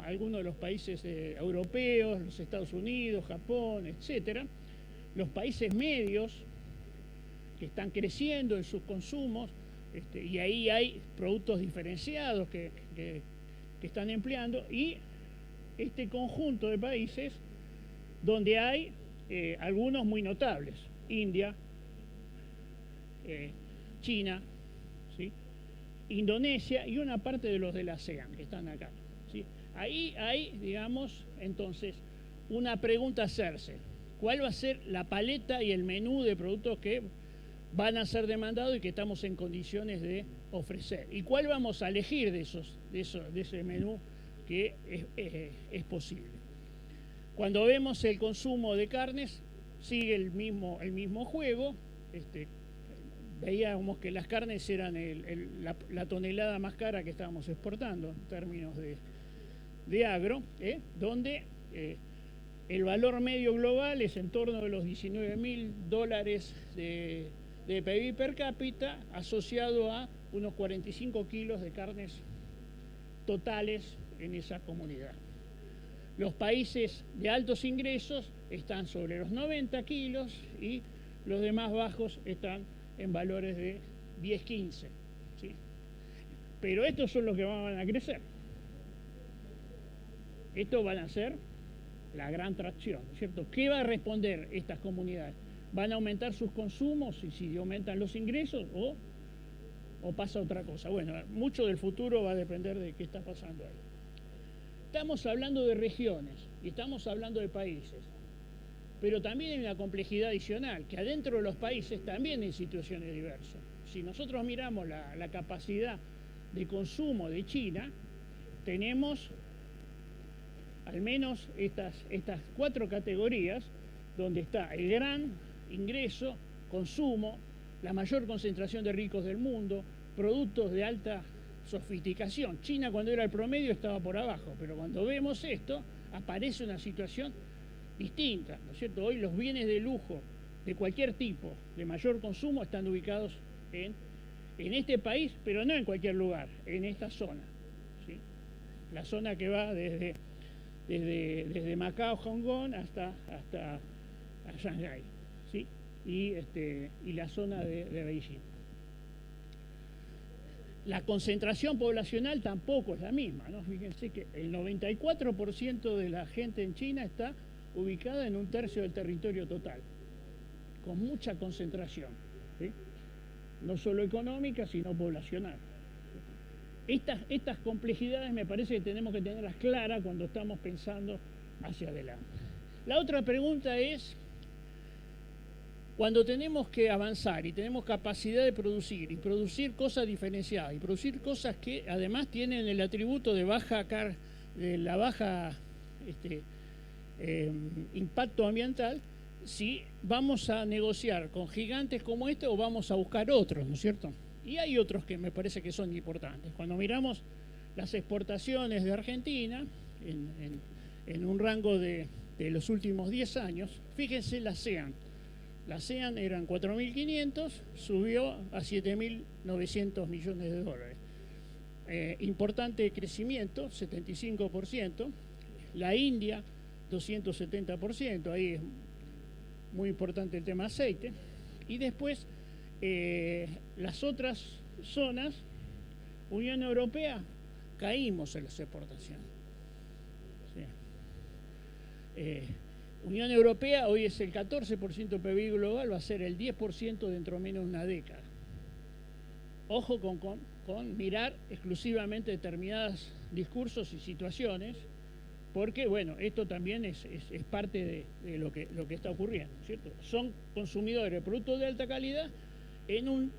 algunos de los países europeos, los Estados Unidos, Japón, etcétera. Los países medios que están creciendo en sus consumos, y ahí hay productos diferenciados que están empleando, y este conjunto de países donde hay algunos muy notables, India, China, ¿sí? Indonesia y una parte de los del ASEAN que están acá, ¿sí? Ahí hay, digamos, entonces, una pregunta a hacerse. ¿Cuál va a ser la paleta y el menú de productos que van a ser demandados y que estamos en condiciones de ofrecer? ¿Y cuál vamos a elegir de ese menú que es posible? Cuando vemos el consumo de carnes, sigue el mismo juego. Veíamos que las carnes eran la tonelada más cara que estábamos exportando en términos de agro, donde el valor medio global es en torno de los $19.000 de PIB per cápita, asociado a unos 45 kilos de carnes totales en esa comunidad. Los países de altos ingresos están sobre los 90 kilos y los demás bajos están en valores de 10-15, ¿sí? Pero estos son los que van a crecer. Estos van a ser la gran tracción, ¿cierto? ¿Qué va a responder estas comunidades? ¿Van a aumentar sus consumos y si aumentan los ingresos o pasa otra cosa? Bueno, mucho del futuro va a depender de qué está pasando ahí. Estamos hablando de regiones y estamos hablando de países, pero también hay una complejidad adicional, que adentro de los países también hay situaciones diversas. Si nosotros miramos la capacidad de consumo de China, tenemos al menos estas 4 categorías, donde está el gran ingreso, consumo, la mayor concentración de ricos del mundo, productos de alta sofisticación. China, cuando era el promedio, estaba por abajo, pero cuando vemos esto, aparece una situación distinta, ¿no es cierto? Hoy los bienes de lujo de cualquier tipo, de mayor consumo, están ubicados en este país, pero no en cualquier lugar, en esta zona, ¿sí? La zona que va desde Macao, Hong Kong, hasta Shanghái, ¿sí? Y la zona de Beijing. La concentración poblacional tampoco es la misma, ¿no? Fíjense que el 94% de la gente en China está ubicada en 1/3 del territorio total, con mucha concentración, ¿sí? No solo económica, sino poblacional. Estas complejidades me parece que tenemos que tenerlas claras cuando estamos pensando hacia adelante. La otra pregunta es, cuando tenemos que avanzar y tenemos capacidad de producir y producir cosas diferenciadas y producir cosas que además tienen el atributo de baja impacto ambiental, si vamos a negociar con gigantes como este o vamos a buscar otros, ¿no es cierto? Y hay otros que me parece que son importantes. Cuando miramos las exportaciones de Argentina en un rango de los últimos 10 años, fíjense la ASEAN. La ASEAN eran 4.500, subió a 7.900 millones de dólares. Importante crecimiento, 75%. La India, 270%, ahí es muy importante el tema aceite. Y después, las otras zonas, Unión Europea, caímos en las exportaciones. Unión Europea hoy es el 14% del PIB global, va a ser el 10% dentro de menos de una década. Ojo con mirar exclusivamente determinados discursos y situaciones, porque bueno, esto también es parte de lo que está ocurriendo, ¿cierto? Son consumidores de productos de alta calidad en un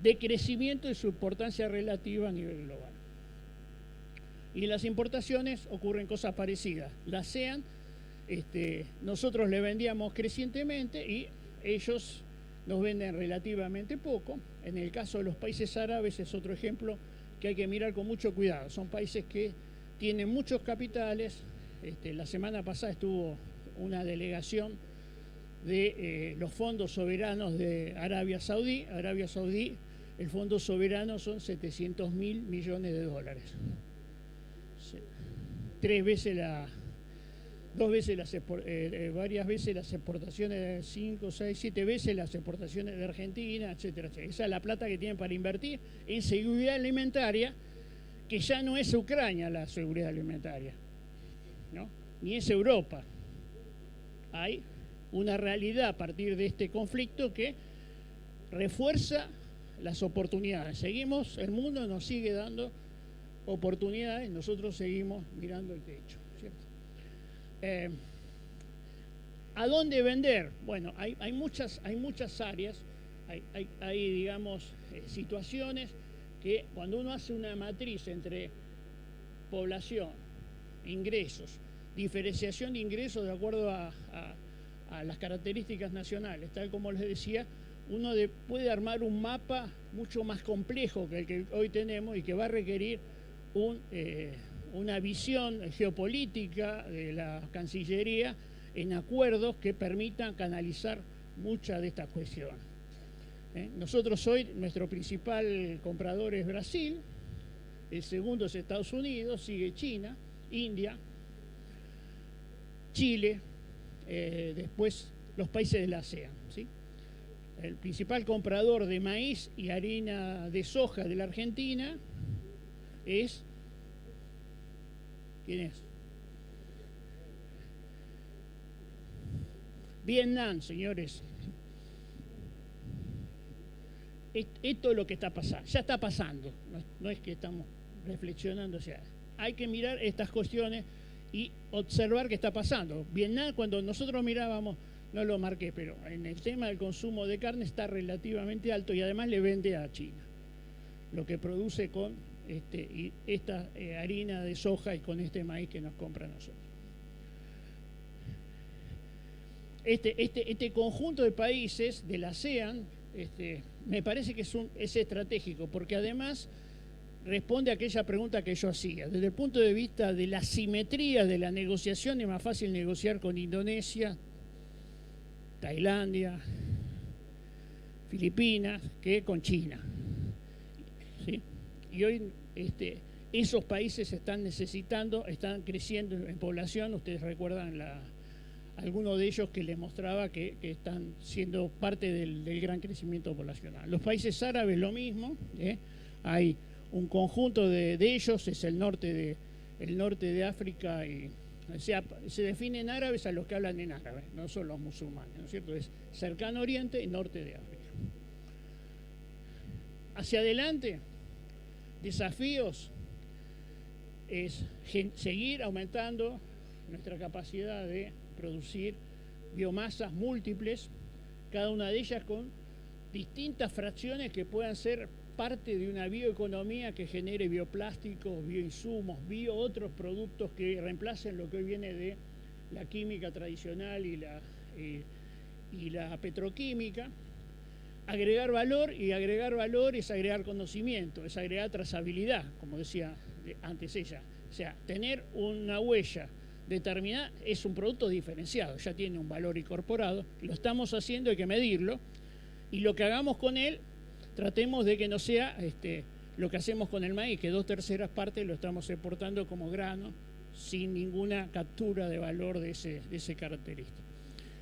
decrecimiento de su importancia relativa a nivel global. Y en las importaciones ocurren cosas parecidas. La ASEAN, nosotros le vendíamos crecientemente y ellos nos venden relativamente poco. En el caso de los países árabes es otro ejemplo que hay que mirar con mucho cuidado. Son países que tienen muchos capitales. La semana pasada estuvo una delegación de los fondos soberanos de Arabia Saudí. Arabia Saudí, el fondo soberano son 700.000 millones de dólares. Varias veces las exportaciones, 5, 6, 7 veces las exportaciones de Argentina, etcétera, etcétera. Esa es la plata que tienen para invertir en seguridad alimentaria, que ya no es Ucrania la seguridad alimentaria, ¿no? Ni es Europa. Hay una realidad a partir de este conflicto que refuerza las oportunidades. El mundo nos sigue dando oportunidades, nosotros seguimos mirando el techo, ¿cierto? ¿A dónde vender? Bueno, hay muchas áreas, hay digamos, situaciones que cuando uno hace una matriz entre población, ingresos, diferenciación de ingresos de acuerdo a las características nacionales, tal como les decía, uno puede armar un mapa mucho más complejo que el que hoy tenemos y que va a requerir una visión geopolítica de la Cancillería en acuerdos que permitan canalizar muchas de estas cuestiones. Nosotros hoy, nuestro principal comprador es Brasil, el segundo es Estados Unidos, sigue China, India, Chile, después los países de la ASEAN, ¿sí? El principal comprador de maíz y harina de soja de la Argentina es... ¿Quién es? Vietnam, señores. Esto es lo que está pasando, ya está pasando, no es que estamos reflexionando, o sea, hay que mirar estas cuestiones y observar qué está pasando. Vietnam, cuando nosotros mirábamos, no lo marqué, pero en el tema del consumo de carne está relativamente alto y además le vende a China lo que produce con esta harina de soja y con este maíz que nos compra a nosotros. Este conjunto de países de la ASEAN me parece que es estratégico, porque además responde a aquella pregunta que yo hacía. Desde el punto de vista de la simetría de la negociación, es más fácil negociar con Indonesia, Tailandia, Filipinas, que con China, ¿sí? Y hoy esos países están creciendo en población. Ustedes recuerdan algunos de ellos que les mostraba que están siendo parte del gran crecimiento poblacional. Los países árabes lo mismo, hay un conjunto de ellos, es el norte de África y O sea, se definen árabes a los que hablan en árabe, no son los musulmanes, ¿no es cierto? Es Cercano Oriente y norte de África. Hacia adelante, desafíos es seguir aumentando nuestra capacidad de producir biomasas múltiples, cada una de ellas con distintas fracciones que puedan ser parte de una bioeconomía que genere bioplásticos, bioinsumos, otros productos que reemplacen lo que hoy viene de la química tradicional y la petroquímica. Agregar valor, y agregar valor es agregar conocimiento, es agregar trazabilidad, como decía antes ella. O sea, tener una huella determinada es un producto diferenciado, ya tiene un valor incorporado, lo estamos haciendo, hay que medirlo, y lo que hagamos con él, tratemos de que no sea lo que hacemos con el maíz, que 2/3 partes lo estamos exportando como grano, sin ninguna captura de valor de ese característico.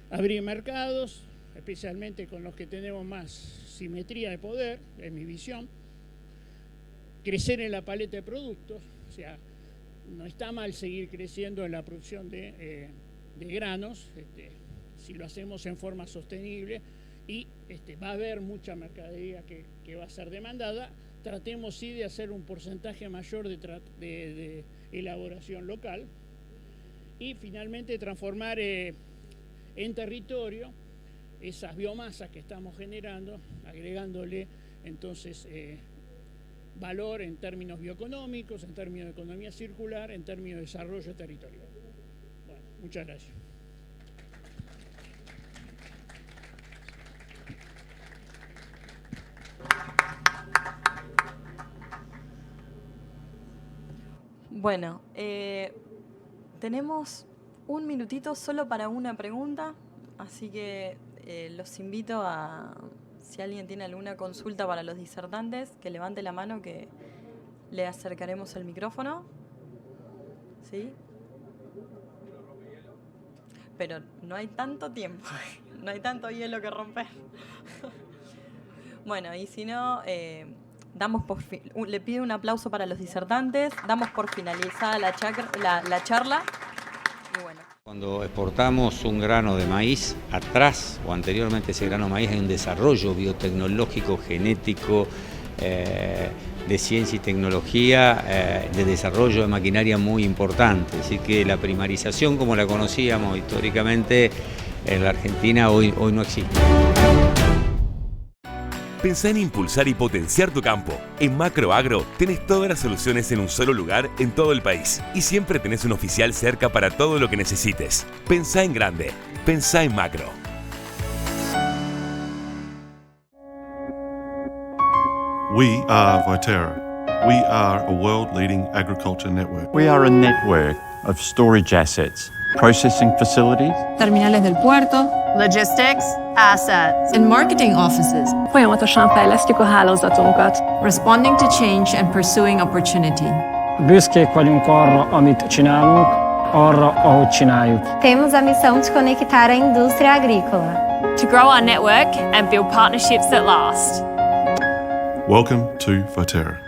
Abrir mercados, especialmente con los que tenemos más simetría de poder, es mi visión. Crecer en la paleta de productos, o sea, no está mal seguir creciendo en la producción de granos, si lo hacemos en forma sostenible, y va a haber mucha mercadería que va a ser demandada. Tratemos sí de hacer un porcentaje mayor de elaboración local, y finalmente transformar en territorio esas biomasas que estamos generando, agregándole entonces valor en términos bioeconómicos, en términos de economía circular, en términos de desarrollo territorial. Bueno, muchas gracias. Bueno, tenemos un minutito solo para una pregunta, así que los invito a, si alguien tiene alguna consulta para los disertantes, que levante la mano, que le acercaremos el micrófono. ¿Sí? Pero no hay tanto tiempo, no hay tanto hielo que romper. Bueno, y si no, le pido un aplauso para los disertantes, damos por finalizada la charla. Y bueno. Cuando exportamos un grano de maíz, atrás o anteriormente ese grano de maíz hay un desarrollo biotecnológico, genético, de ciencia y tecnología, de desarrollo de maquinaria muy importante. Así que la primarización como la conocíamos históricamente en la Argentina hoy no existe. Pensá en impulsar y potenciar tu campo. En Macroagro tenés todas las soluciones en un solo lugar en todo el país. Y siempre tenés un oficial cerca para todo lo que necesites. Pensá en grande. Pensá en Macro. We are Viterra. We are a world-leading agriculture network. We are a network of storage assets, processing facilities, terminales del puerto, logistics, assets, and marketing offices. Folyamatosan fejlesztjük a hálózatunkat. Responding to change and pursuing opportunity. Büszkék vagyunk arra, amit csinálunk, arra, ahogy csináljuk. Temos a missão de conectar a indústria agrícola. To grow our network and build partnerships that last. Welcome to Viterra.